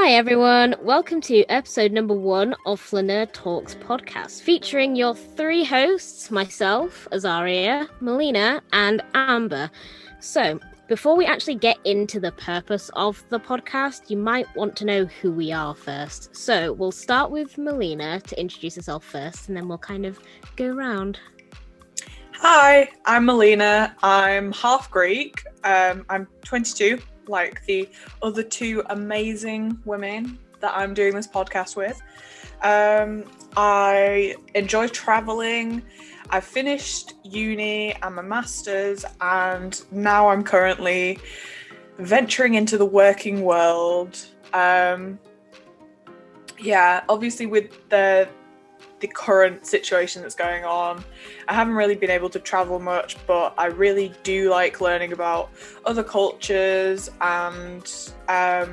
Hi everyone, welcome to episode number 1 of Flaneur Talks podcast, featuring your 3 hosts, myself, Azaria, Melina, and Amber. So, before we actually get into the purpose of the podcast, you might want to know who we are first. So, we'll start with Melina to introduce herself first, and then we'll kind of go around. Hi, I'm Melina. I'm half Greek. I'm 22. Like the other 2 amazing women that I'm doing this podcast with. I enjoy traveling. I finished uni and my master's, and now I'm currently venturing into the working world. Obviously with the current situation that's going on, I haven't really been able to travel much, but I really do like learning about other cultures, and I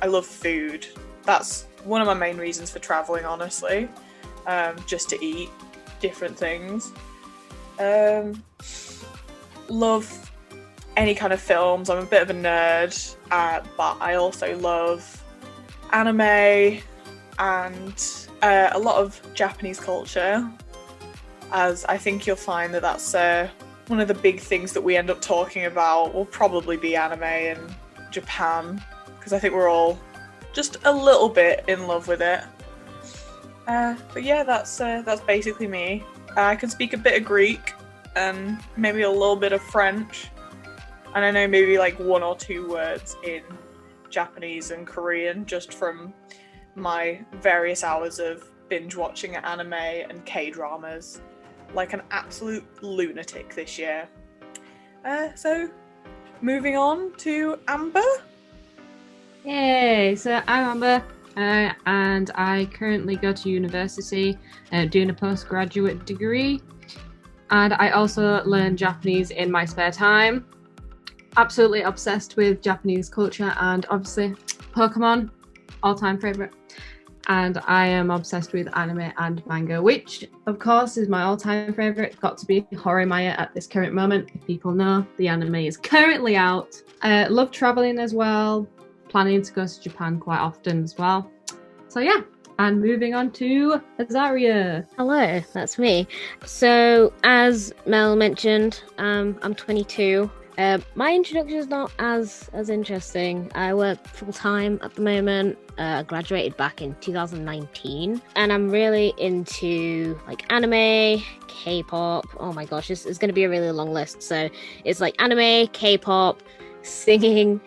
love food. That's one of my main reasons for traveling, honestly, just to eat different things. Love any kind of films. I'm a bit of a nerd, but I also love anime and a lot of Japanese culture, as I think you'll find that that's one of the big things that we end up talking about will probably be anime in Japan, because I think we're all just a little bit in love with it. But yeah, that's basically me. I can speak a bit of Greek and maybe a little bit of French, and I know maybe like 1 or 2 words in Japanese and Korean just from my various hours of binge watching anime and K-dramas like an absolute lunatic this year. So moving on to Amber. Yay! So I'm Amber, and I currently go to university doing a postgraduate degree, and I also learn Japanese in my spare time. Absolutely obsessed with Japanese culture, and obviously Pokemon, all-time favourite. And I am obsessed with anime and manga, which of course is my all-time favourite. Got to be Horimiya at this current moment. If people know, the anime is currently out. Love travelling as well. Planning to go to Japan quite often as well. So yeah, and moving on to Azaria. Hello, that's me. So, as Mel mentioned, I'm 22. My introduction is not as interesting. I work full-time at the moment. I graduated back in 2019, and I'm really into like anime, K-pop. Oh my gosh, this is going to be a really long list. So it's like anime, K-pop, singing,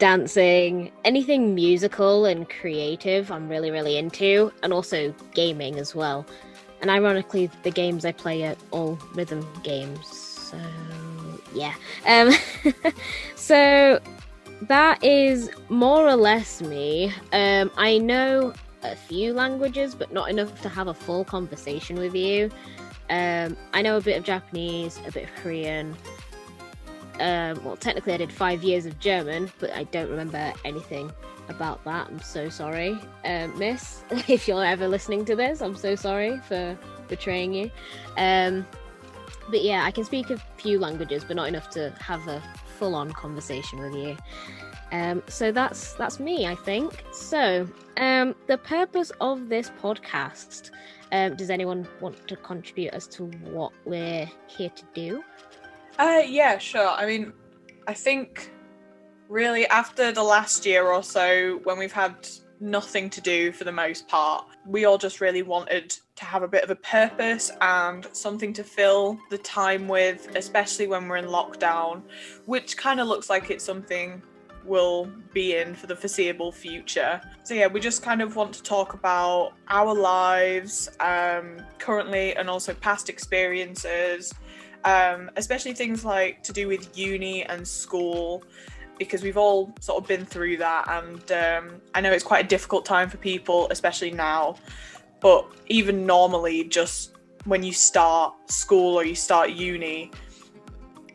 dancing, anything musical and creative I'm really, really into, and also gaming as well. And ironically, the games I play are all rhythm games. So yeah. So that is more or less me. I know a few languages, but not enough to have a full conversation with you. I know a bit of Japanese, a bit of Korean. Well, technically I did 5 years of German, but I don't remember anything about that. I'm so sorry, miss. If you're ever listening to this, I'm so sorry for betraying you. But yeah, I can speak a few languages, but not enough to have a full-on conversation with you. So that's me, I think. So, the purpose of this podcast, does anyone want to contribute as to what we're here to do? Yeah, sure. I mean, I think really after the last year or so, when we've had nothing to do for the most part, we all just really wanted to have a bit of a purpose and something to fill the time with, especially when we're in lockdown, which kind of looks like it's something we'll be in for the foreseeable future. So yeah, we just kind of want to talk about our lives currently, and also past experiences, especially things like to do with uni and school, because we've all sort of been through that, and I know it's quite a difficult time for people, especially now, but even normally, just when you start school or you start uni,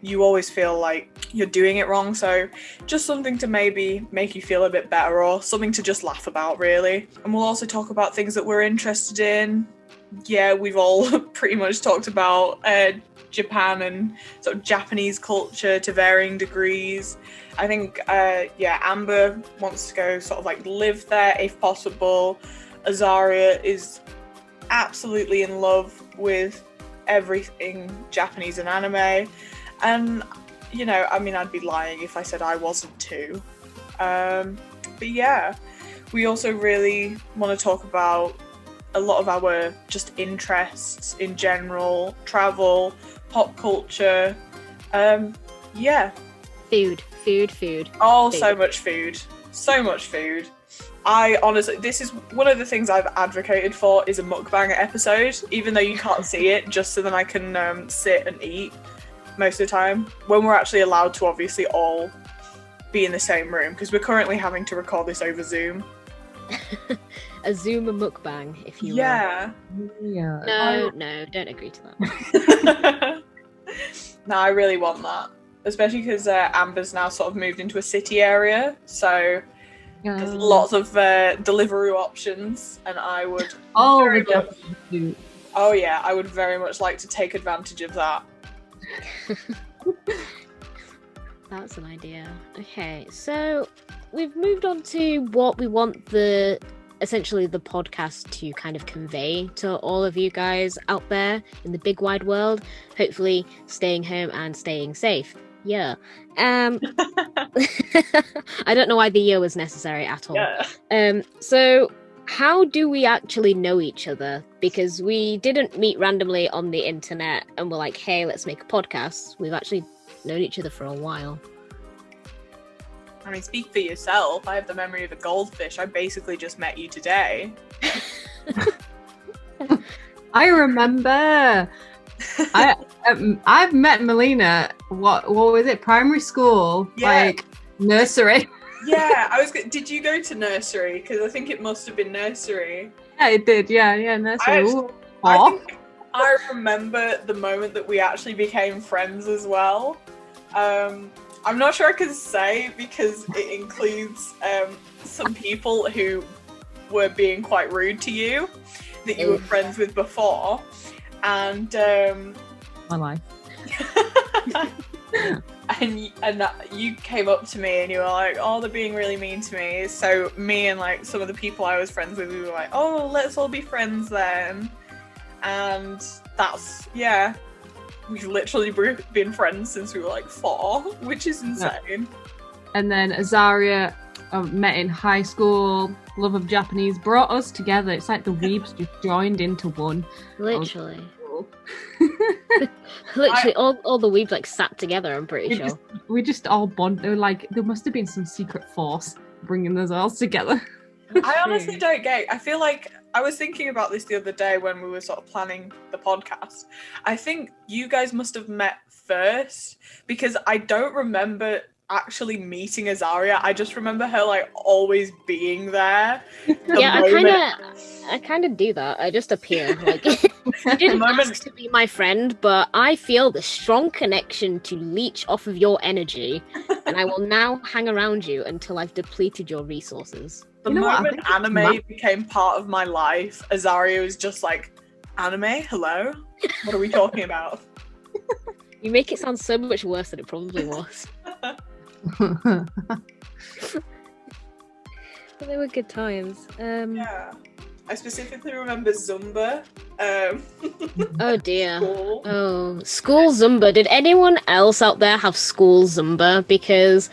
you always feel like you're doing it wrong. So just something to maybe make you feel a bit better, or something to just laugh about, really. And we'll also talk about things that we're interested in, yeah, we've all pretty much talked about Japan and sort of Japanese culture to varying degrees. I think, Amber wants to go sort of like live there if possible. Azaria is absolutely in love with everything Japanese and anime. And, you know, I mean, I'd be lying if I said I wasn't too. But yeah, we also really want to talk about a lot of our just interests in general, travel, pop culture. Yeah. Food. Oh, Food. so much food. So much food. I honestly, this is one of the things I've advocated for is a mukbang episode, even though you can't see it, just so that I can sit and eat most of the time, when we're actually allowed to obviously all be in the same room, because we're currently having to record this over Zoom. A Zoom mukbang, if you Yeah. Yeah. No, don't agree to that. No, I really want that. Especially because Amber's now sort of moved into a city area, so there's lots of delivery options, and I would very much, I would very much like to take advantage of that. That's an idea. Okay, so we've moved on to what we want essentially the podcast to kind of convey to all of you guys out there in the big wide world. Hopefully staying home and staying safe. Yeah. I don't know why the year was necessary at all. Yeah. So how do we actually know each other? Because we didn't meet randomly on the internet and we're like, hey, let's make a podcast. We've actually known each other for a while. I mean, speak for yourself. I have the memory of a goldfish. I basically just met you today. I remember. I've met Melina. What was it? Primary school, like nursery. Yeah, Did you go to nursery? Because I think it must have been nursery. Yeah, it did. Yeah, nursery. I remember the moment that we actually became friends as well. I'm not sure I can say because it includes some people who were being quite rude to you that you were friends with before, and my life. and you came up to me and you were like, "Oh, they're being really mean to me." So me and like some of the people I was friends with, we were like, "Oh, let's all be friends then," and that's We've literally been friends since we were like 4, which is insane. Yeah. And then Azaria met in high school. Love of Japanese brought us together. It's like the weebs just joined into one. Literally. Literally, all the weebs like sat together, I'm pretty sure. We just all bonded. Like, there must have been some secret force bringing us all together. I honestly don't get it. I feel like I was thinking about this the other day when we were sort of planning the podcast. I think you guys must have met first because I don't remember actually meeting Azaria. I just remember her like always being there. I kind of do that. I just appear. Like, you didn't ask to be my friend, but I feel the strong connection to leech off of your energy, and I will now hang around you until I've depleted your resources. The moment anime became part of my life, Azaria was just like, anime? Hello? What are we talking about? You make it sound so much worse than it probably was. But they were good times. Yeah. I specifically remember Zumba. Oh dear. School. Oh, school Zumba. Did anyone else out there have school Zumba? Because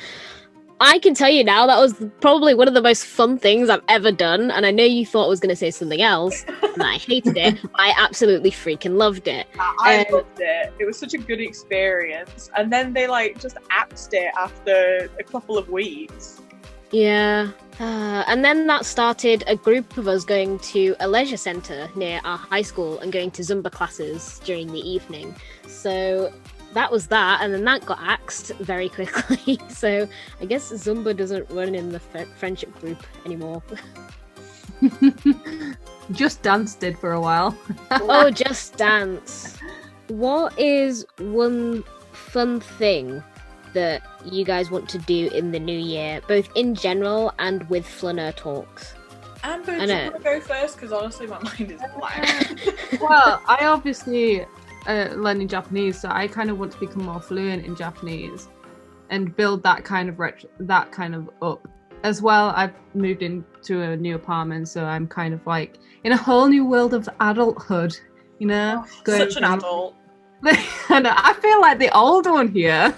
I can tell you now that was probably one of the most fun things I've ever done, and I know you thought I was going to say something else, and I hated it. I absolutely freaking loved it. I loved it. It was such a good experience. And then they like just axed it after a couple of weeks. Yeah. And then that started a group of us going to a leisure centre near our high school and going to Zumba classes during the evening. So that was that, and then that got axed very quickly. So I guess Zumba doesn't run in the friendship group anymore. Just Dance did for a while. Oh, Just Dance. What is one fun thing that you guys want to do in the new year, both in general and with Flaneur Talks? Amber, I do you know. want to go first? Because honestly, my mind is blank. Well, I obviously learning Japanese, so I kind of want to become more fluent in Japanese and build that kind of up. As well, I've moved into a new apartment, so I'm kind of like in a whole new world of adulthood, you know? Such an adult. And I feel like the old one here.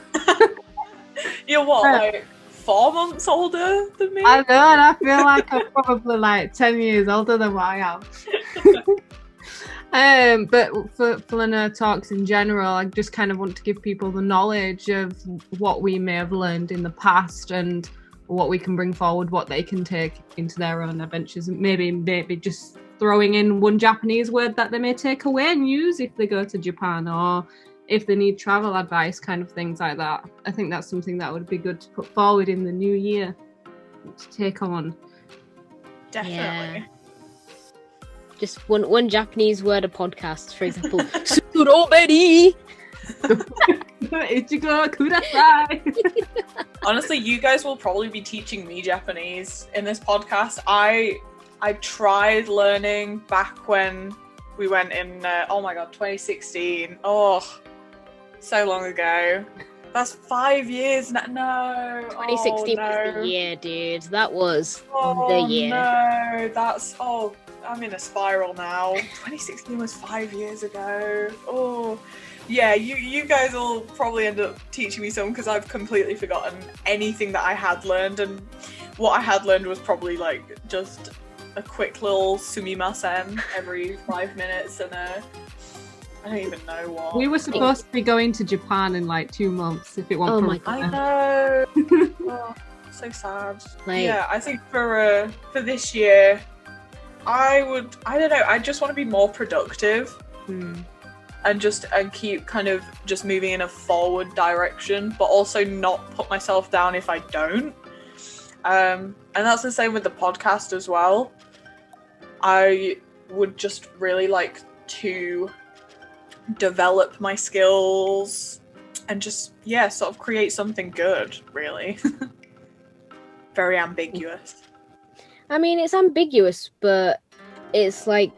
You're what, like 4 months older than me? I know, and I feel like I'm probably like 10 years older than what I am. But for Flaneur Talks in general, I just kind of want to give people the knowledge of what we may have learned in the past and what we can bring forward, what they can take into their own adventures, and maybe just throwing in one Japanese word that they may take away and use if they go to Japan, or if they need travel advice, kind of things like that. I think that's something that would be good to put forward in the new year to take on. Definitely. Yeah. Just one Japanese word a podcast, for example. Suroberi! Ichigo kudasai! Honestly, you guys will probably be teaching me Japanese in this podcast. I tried learning back when we went in, 2016. Oh, so long ago. That's 5 years now. No. 2016 was the year, dude. That was the year. No, I'm in a spiral now. 2016 was 5 years ago. Oh, yeah, you guys will probably end up teaching me some because I've completely forgotten anything that I had learned, and what I had learned was probably like just a quick little sumimasen every 5 minutes, and I don't even know what. We were supposed to be going to Japan in like 2 months if it wasn't my I God. know. Oh, so sad. Like, Yeah, I think for this year, I don't know, I just want to be more productive and keep kind of just moving in a forward direction, but also not put myself down if I don't. And that's the same with the podcast as well. I would just really like to develop my skills and just, sort of create something good, really. Very ambiguous. I mean, it's ambiguous, but it's like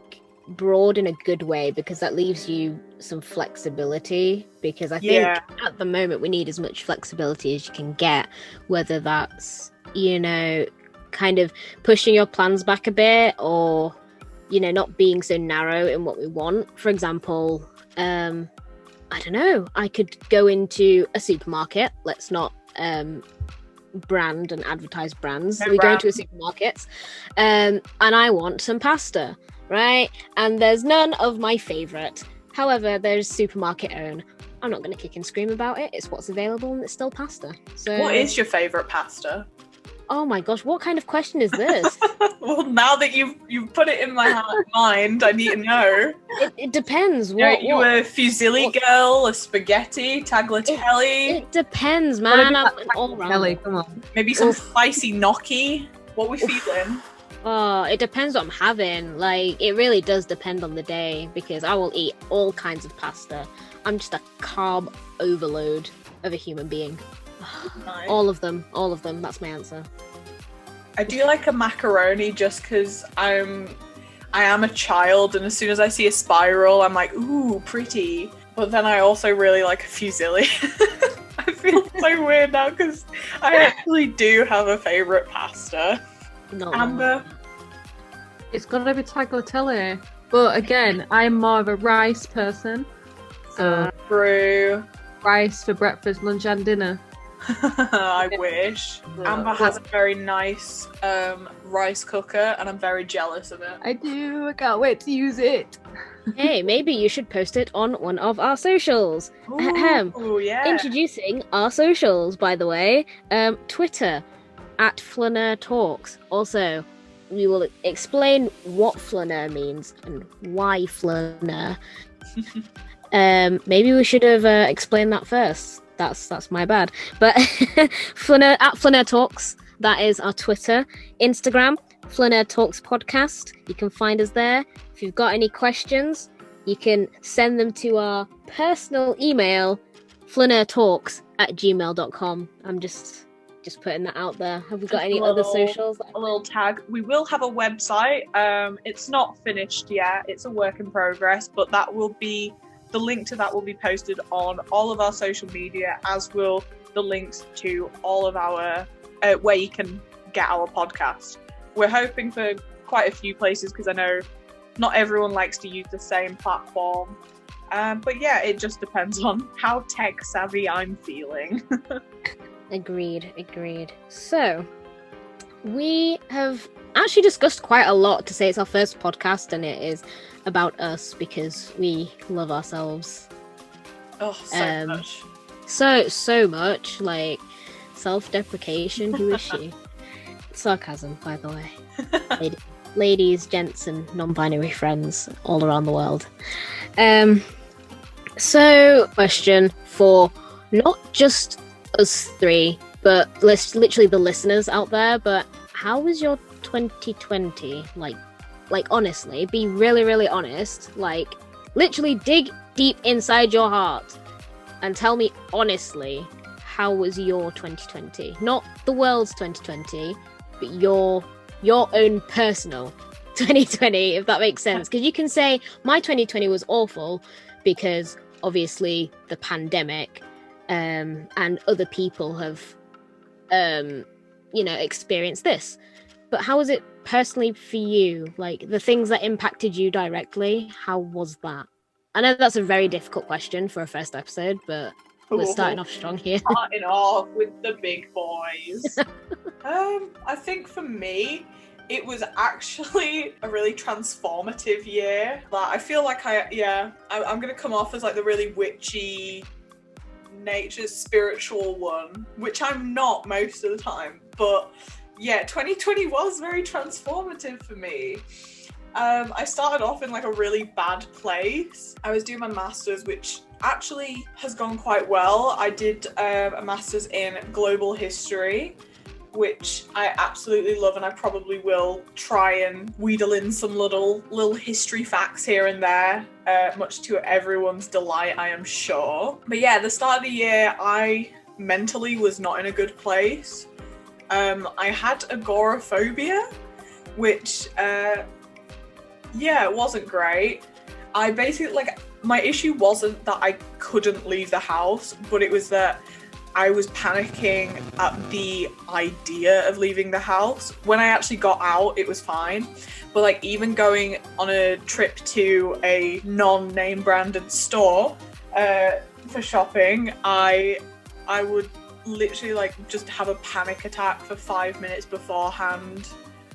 broad in a good way because that leaves you some flexibility. Because I think at the moment we need as much flexibility as you can get, whether that's, kind of pushing your plans back a bit or, not being so narrow in what we want. For example, I don't know, I could go into a supermarket. Let's not brand and advertise brands. We go into a supermarket and I want some pasta, right? And there's none of my favourite. However, there's supermarket own. I'm not going to kick and scream about it. It's what's available and it's still pasta. So, what is your favourite pasta? Oh my gosh, what kind of question is this? Well, now that you've put it in my mind, I need to know. It depends. Are you a fusilli girl, a spaghetti, tagliatelle? It depends, man. I'm all Kelly, round. come on. Maybe some spicy gnocchi? What we feeling? Oh, it depends what I'm having. Like, it really does depend on the day because I will eat all kinds of pasta. I'm just a carb overload of a human being. Nice. All of them. That's my answer. I do like a macaroni just because I am a child, and as soon as I see a spiral, I'm like, ooh, pretty. But then I also really like a fusilli. I feel so weird now because I actually do have a favourite pasta. Not Amber? It's got to be tagliatelle. But again, I'm more of a rice person. So Brew. rice for breakfast, lunch and dinner. I wish. Amber has a very nice rice cooker, and I'm very jealous of it. I do. I can't wait to use it. Hey, maybe you should post it on one of our socials. Ooh, yeah. Introducing our socials, by the way. Twitter, @Flaneur Talks. Also, we will explain what flaneur means and why flaneur. Maybe we should have explained that first. That's my bad. But Flaneur Talks, that is our Twitter. Instagram, Flaneur Talks Podcast. You can find us there. If you've got any questions, you can send them to our personal email, flaneurtalks@gmail.com. I'm just Just putting that out there. Have we got Just any a other little- socials? A little tag. We will have a website. It's not finished yet. It's a work in progress, but the link to that will be posted on all of our social media, as will the links to all of our where you can get our podcast. We're hoping for quite a few places because I know not everyone likes to use the same platform. But yeah, it just depends on how tech savvy I'm feeling. Agreed. So, we have actually discussed quite a lot to say it's our first podcast, and it is about us because we love ourselves Oh, so much. so much. Like, self-deprecation. Who is she? Sarcasm, by the way. Ladies, gents, and non-binary friends all around the world. So, question for not just us three, but literally the listeners out there. But how was your 2020? Like honestly, be really, really honest. Like, literally dig deep inside your heart and tell me honestly, how was your 2020? Not the world's 2020, but your own personal 2020, if that makes sense. Because you can say my 2020 was awful because obviously the pandemic and other people have experienced this. But how was it personally for you? Like, the things that impacted you directly, how was that? I know that's a very difficult question for a first episode, but we're starting off strong here. Starting off with the big boys. I think for me, it was actually a really transformative year. Like, I feel like I'm gonna come off as like the really witchy, nature spiritual one, which I'm not most of the time. But yeah, 2020 was very transformative for me. I started off in like a really bad place. I was doing my master's, which actually has gone quite well. I did a master's in global history, which I absolutely love, and I probably will try and wheedle in some little history facts here and there, much to everyone's delight, I am sure. But yeah, the start of the year, I mentally was not in a good place. I had agoraphobia, which it wasn't great. I basically, my issue wasn't that I couldn't leave the house, but it was that I was panicking at the idea of leaving the house. When I actually got out, it was fine. But like, even going on a trip to a non-name branded store for shopping, I would literally like just have a panic attack for 5 minutes beforehand.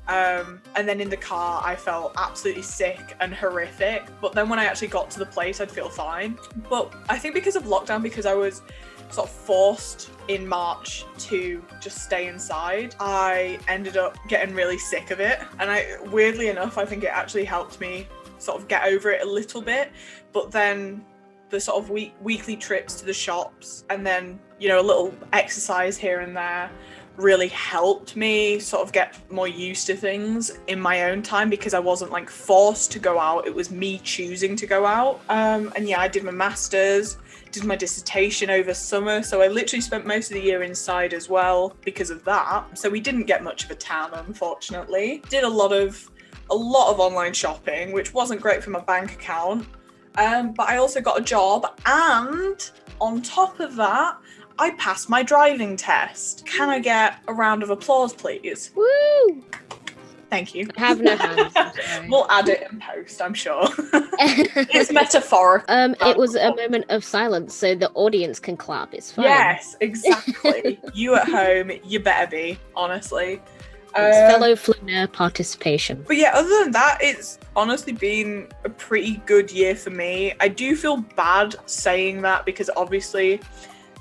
And then in the car, I felt absolutely sick and horrific. But then when I actually got to the place, I'd feel fine. But I think because of lockdown, because I was sort of forced in March to just stay inside, I ended up getting really sick of it. And weirdly enough, I think it actually helped me sort of get over it a little bit. But then the sort of weekly trips to the shops and then, a little exercise here and there really helped me sort of get more used to things in my own time, because I wasn't like forced to go out. It was me choosing to go out. And yeah, I did my master's, did my dissertation over summer, so I literally spent most of the year inside as well because of that. So we didn't get much of a tan, unfortunately. Did a lot of online shopping, which wasn't great for my bank account. But I also got a job, and on top of that, I passed my driving test. Can I get a round of applause, please? Woo! Thank you. I have no hands. We'll add it in post, I'm sure. It's metaphorical. It was a moment of silence, so the audience can clap. It's fine. Yes, exactly. You at home, you better be, honestly. It's fellow Flaneur participation. But yeah, other than that, it's honestly been a pretty good year for me. I do feel bad saying that because obviously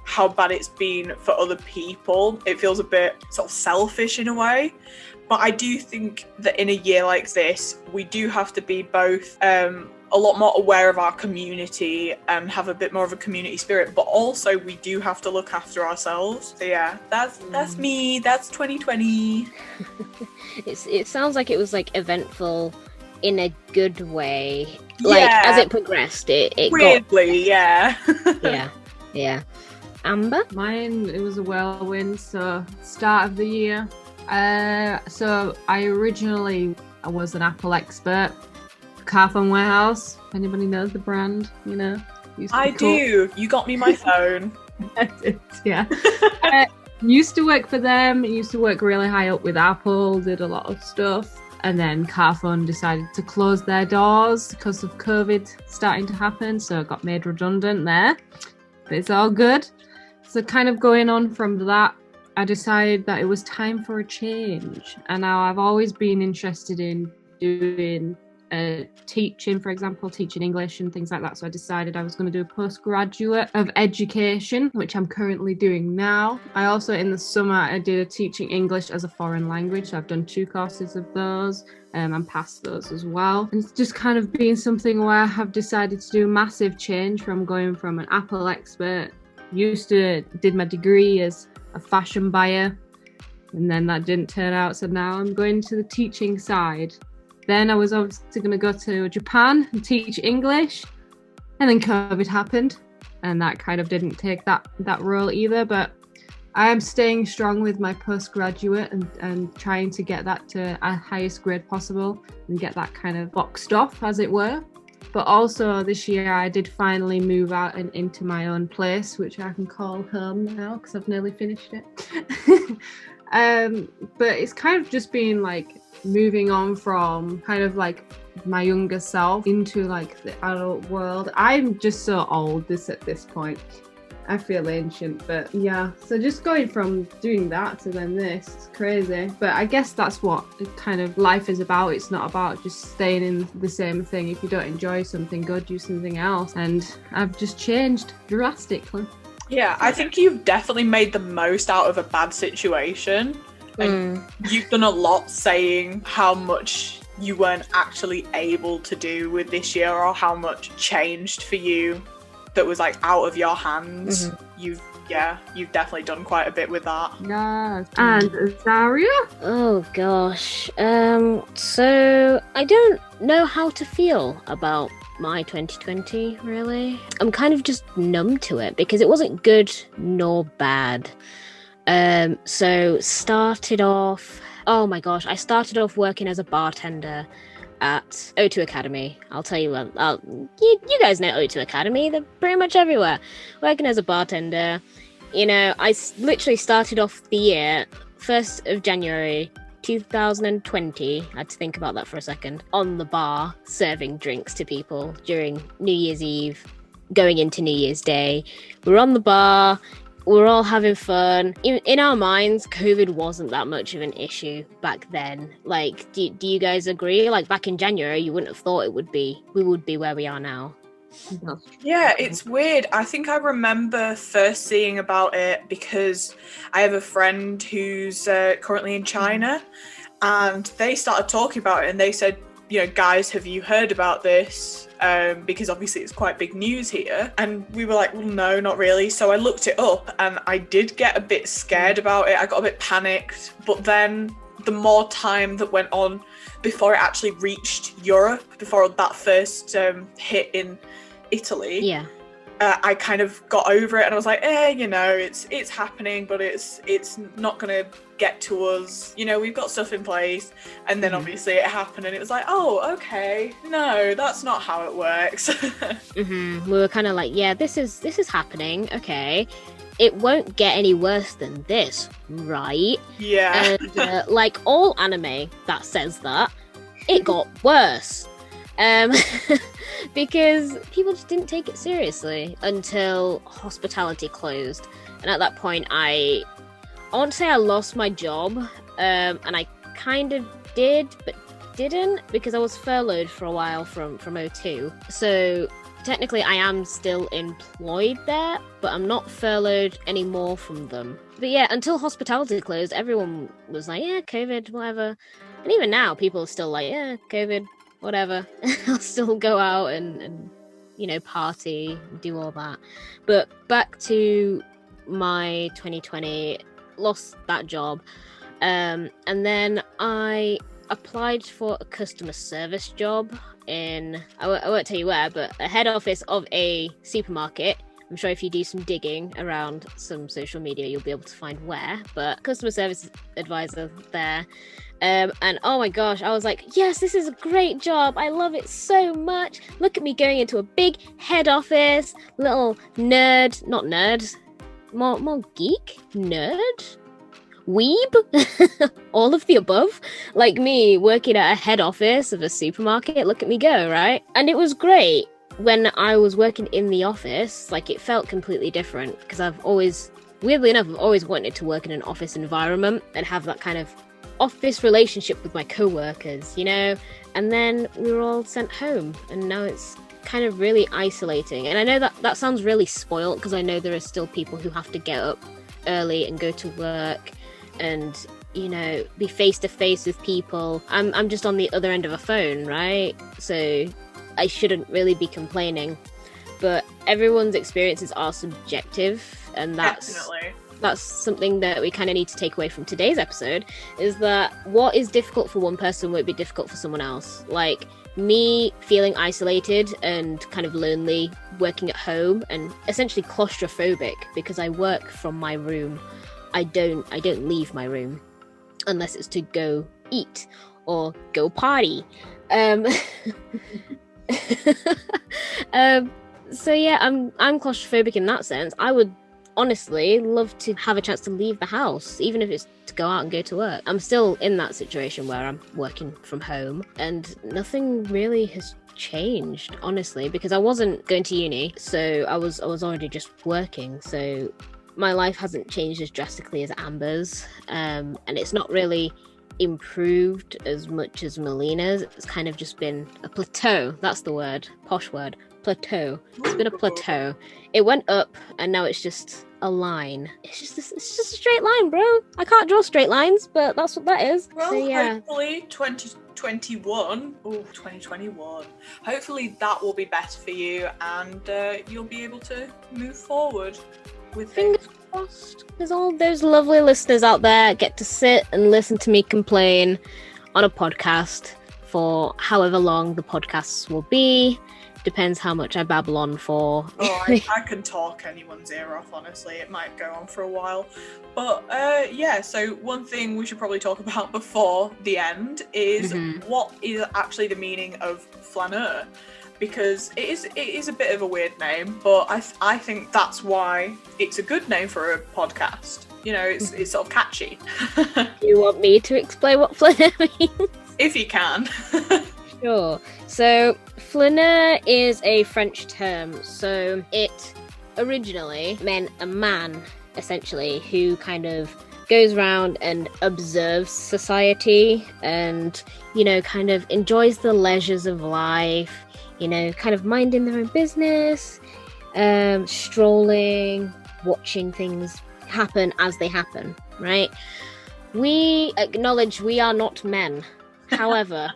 how bad it's been for other people, it feels a bit sort of selfish in a way. But I do think that in a year like this, we do have to be both a lot more aware of our community and have a bit more of a community spirit, but also we do have to look after ourselves. So yeah, that's me. That's 2020. It sounds like it was like eventful in a good way. Like as it progressed, it weirdly, got... yeah. Amber? Mine, it was a whirlwind, so start of the year. So I originally was an Apple expert. Carphone Warehouse. If anybody knows the brand, you know. I do. You got me my phone. I did, yeah. Used to work for them. Used to work really high up with Apple. Did a lot of stuff. And then Carphone decided to close their doors because of COVID starting to happen. So I got made redundant there. But it's all good. So kind of going on from that, I decided that it was time for a change. And now I've always been interested in doing teaching, for example, teaching English and things like that. So I decided I was going to do a postgraduate of education, which I'm currently doing now. I also, in the summer, I did a teaching English as a foreign language. So I've done 2 courses of those. I'm past those as well. And it's just kind of been something where I have decided to do a massive change from going from an Apple expert, did my degree as a fashion buyer, and then that didn't turn out. So now I'm going to the teaching side. Then I was obviously going to go to Japan and teach English, and then COVID happened, and that kind of didn't take that role either. But I am staying strong with my postgraduate and trying to get that to a highest grade possible and get that kind of boxed off, as it were. But also this year I did finally move out and into my own place, which I can call home now because I've nearly finished it. But it's kind of just been like moving on from kind of like my younger self into like the adult world. I'm just so old at this point. I feel ancient, but yeah. So just going from doing that to then this, it's crazy. But I guess that's what kind of life is about. It's not about just staying in the same thing. If you don't enjoy something, go do something else. And I've just changed drastically. Yeah, I think you've definitely made the most out of a bad situation. And you've done a lot saying how much you weren't actually able to do with this year, or how much changed for you that was like out of your hands. You've definitely done quite a bit with that. Yeah. And Zaria? Oh gosh. So I don't know how to feel about my 2020, really. I'm kind of just numb to it because it wasn't good nor bad. So started off, oh my gosh, I started off working as a bartender at O2 Academy. I'll tell you what, you guys know O2 Academy, they're pretty much everywhere. Working as a bartender, you know, I literally started off the year, 1st of January 2020, I had to think about that for a second, on the bar, serving drinks to people during New Year's Eve, going into New Year's Day. We're on the bar, we're all having fun. In our minds, COVID wasn't that much of an issue back then. Like, do you guys agree? Like, back in January, you wouldn't have thought we would be where we are now. Yeah, it's weird. I think I remember first seeing about it because I have a friend who's currently in China, and they started talking about it, and they said, you know, guys, have you heard about this? Because obviously it's quite big news here. And we were like, well, no, not really. So I looked it up, and I did get a bit scared about it. I got a bit panicked. But then the more time that went on before it actually reached Europe, before that first hit in Italy, yeah, I kind of got over it, and I was like, you know, it's happening, but it's not gonna get to us. You know, we've got stuff in place. And then obviously it happened, and it was like, oh, okay, no, that's not how it works. We were kind of like, yeah, this is happening. Okay, it won't get any worse than this, right? Yeah. And like all anime that says that, it got worse. Because people just didn't take it seriously until hospitality closed. And at that point, I want to say I lost my job, and I kind of did, but didn't, because I was furloughed for a while from O2. So technically I am still employed there, but I'm not furloughed anymore from them. But yeah, until hospitality closed, everyone was like, yeah, COVID, whatever. And even now, people are still like, yeah, COVID, whatever. I'll still go out and you know, party, do all that. But back to my 2020, lost that job. And then I applied for a customer service job in, I won't tell you where, but a head office of a supermarket. I'm sure if you do some digging around some social media, you'll be able to find where, but customer service advisor there. And oh my gosh, I was like, yes, this is a great job. I love it so much. Look at me going into a big head office, little nerd, not nerd, more geek, nerd, weeb, all of the above. Like me working at a head office of a supermarket, look at me go, right? And it was great. When I was working in the office, like, it felt completely different, because weirdly enough, I've always wanted to work in an office environment and have that kind of office relationship with my co-workers, you know? And then we were all sent home, and now it's kind of really isolating. And I know that sounds really spoiled, because I know there are still people who have to get up early and go to work and, you know, be face to face with people. I'm just on the other end of a phone, right? So I shouldn't really be complaining, but everyone's experiences are subjective, and that's something that we kind of need to take away from today's episode, is that what is difficult for one person won't be difficult for someone else. Like me feeling isolated and kind of lonely working at home, and essentially claustrophobic because I work from my room. I don't leave my room unless it's to go eat or go party. So yeah, I'm claustrophobic in that sense. I would honestly love to have a chance to leave the house, even if it's to go out and go to work. I'm still in that situation where I'm working from home, and nothing really has changed, honestly, because I wasn't going to uni, so I was already just working. So my life hasn't changed as drastically as Amber's, and it's not really improved as much as Melina's. It's kind of just been a plateau. That's the word, posh word, plateau. It's been a plateau. It went up and now it's just a line. It's just a straight line, bro. I can't draw straight lines, but that's what that is. Well, so, yeah. Hopefully 2021, hopefully that will be better for you, and you'll be able to move forward with things. Fingers crossed, because all those lovely listeners out there get to sit and listen to me complain on a podcast for however long the podcasts will be. Depends how much I babble on for. Oh, I can talk anyone's ear off, honestly. It might go on for a while. But yeah, so one thing we should probably talk about before the end is what is actually the meaning of flaneur. Because it is a bit of a weird name, but I think that's why it's a good name for a podcast. You know, it's sort of catchy. Do you want me to explain what flaneur means? If you can. Sure. So, flaneur is a French term. So, it originally meant a man, essentially, who kind of goes around and observes society and, you know, kind of enjoys the leisures of life. You know, kind of minding their own business, strolling, watching things happen as they happen, right? We acknowledge we are not men. However,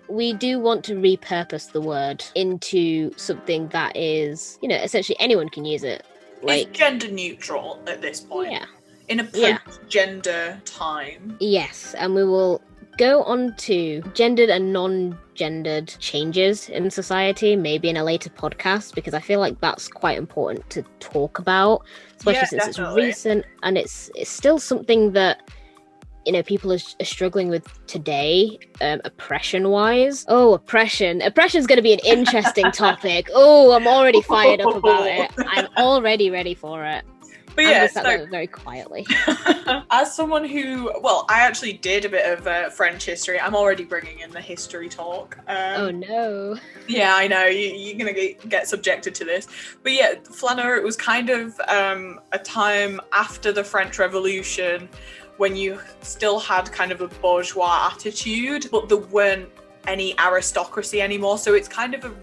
we do want to repurpose the word into something that is, you know, essentially anyone can use it. Like, it's gender neutral at this point. Yeah. In a post-gender time. Yes, and we will go on to gendered and non-gendered changes in society, maybe in a later podcast, because I feel like that's quite important to talk about, especially since definitely. It's recent, and it's still something that, you know, people are struggling with today, oppression-wise. Oh, oppression. Oppression's going to be an interesting topic. Oh, I'm already fired up about it. I'm already ready for it. But yeah, sat there very quietly. As someone who, well, I actually did a bit of French history. I'm already bringing in the history talk. Oh no. Yeah, I know, you're going to get subjected to this. But yeah, flaneur, it was kind of a time after the French Revolution when you still had kind of a bourgeois attitude, but there weren't any aristocracy anymore. So it's kind of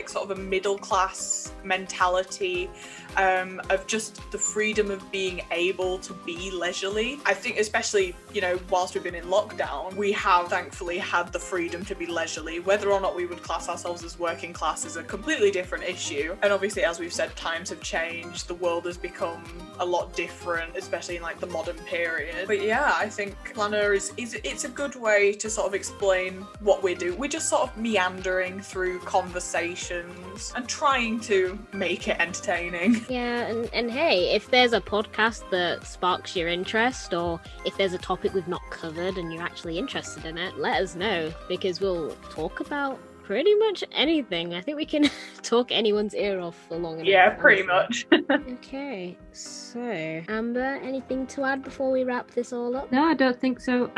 sort of a middle class mentality of just the freedom of being able to be leisurely. I think especially, you know, whilst we've been in lockdown, we have thankfully had the freedom to be leisurely. Whether or not we would class ourselves as working class is a completely different issue. And obviously, as we've said, times have changed. The world has become a lot different, especially in like the modern period. But yeah, I think flaneur it's a good way to sort of explain what we do. We're just sort of meandering through conversations and trying to make it entertaining. Yeah, and hey, if there's a podcast that sparks your interest, or if there's a topic we've not covered and you're actually interested in it, let us know, because we'll talk about pretty much anything. I think we can talk anyone's ear off for long enough. Yeah, pretty honestly. much. Okay, so Amber, anything to add before we wrap this all up? No, I don't think so.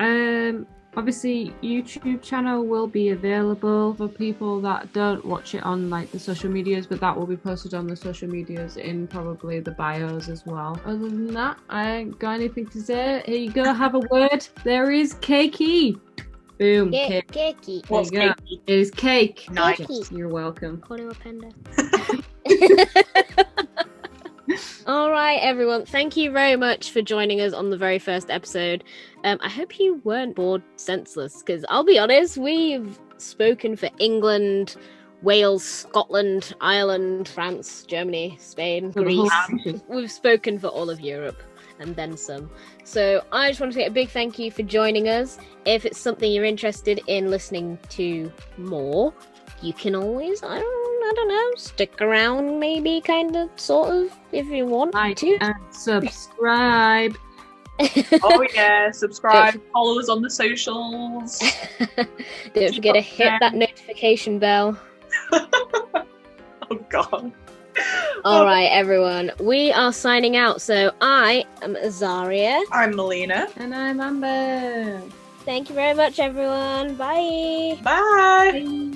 Obviously, YouTube channel will be available for people that don't watch it on like the social medias, but that will be posted on the social medias in probably the bios as well. Other than that, I ain't got anything to say. Here you go, have a word. There is Cakey. Boom. Cake. Cakey. What's There you go. cakey? It is cake. Nice. Cakey. You're welcome. Corno appender. All right, everyone. Thank you very much for joining us on the very first episode. I hope you weren't bored senseless, because I'll be honest, we've spoken for England, Wales, Scotland, Ireland, France, Germany, Spain, For the whole Greece. nation. We've spoken for all of Europe and then some. So I just want to say a big thank you for joining us. If it's something you're interested in listening to more, you can always, I don't know, stick around maybe, kind of, sort of, if you want Like to. and subscribe. Oh yeah, subscribe, follow us on the socials. Don't forget to hit that notification bell. Oh god. All right, everyone. We are signing out. So I am Azaria. I'm Melina. And I'm Amber. Thank you very much, everyone. Bye. Bye. Bye.